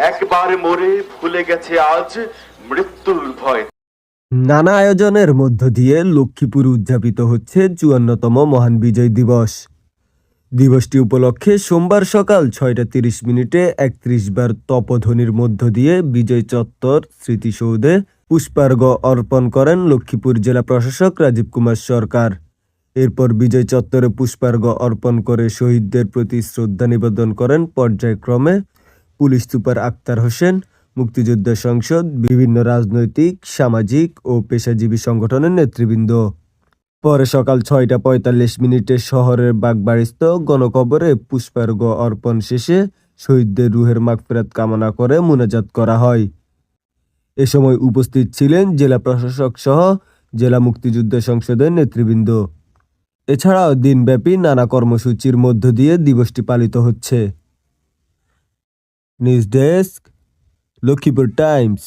একবার মরে ভুলে গেছে আজ মৃত্যুর ভয়। নানা আয়োজনের মধ্য দিয়ে লক্ষ্মীপুর উদযাপিত হচ্ছে ৫৪তম মহান বিজয় দিবস। দিবসটি উপলক্ষে সোমবার সকাল ৬টা ৩০ মিনিটে ৩১ বার তপধ্বনির মধ্য দিয়ে বিজয় চত্বর স্মৃতিসৌধে পুষ্পার্ঘ্য অর্পণ করেন লক্ষ্মীপুর জেলা প্রশাসক রাজীব কুমার সরকার। এরপর বিজয় চত্বরে পুষ্পার্ঘ্য অর্পণ করে শহীদদের প্রতি শ্রদ্ধা নিবেদন করেন পর্যায়ক্রমে পুলিশ সুপার আক্তার হোসেন, মুক্তিযোদ্ধা সংসদ, বিভিন্ন রাজনৈতিক, সামাজিক ও পেশাজীবী সংগঠনের নেতৃবৃন্দ। পরে সকাল ৬টা ৪৫ মিনিটে শহরের বাগবাড়িস্থ গণকবরে পুষ্পার্ঘ্য অর্পণ শেষে শহীদদের রুহের মাগফিরাত কামনা করে মোনাজাত করা হয়। এ সময় উপস্থিত ছিলেন জেলা প্রশাসক সহ জেলা মুক্তিযোদ্ধা সংসদের নেতৃবৃন্দ। এছাড়াও দিনব্যাপী নানা কর্মসূচির মধ্য দিয়ে দিবসটি পালিত হচ্ছে। News desk, Lakshmipur Times.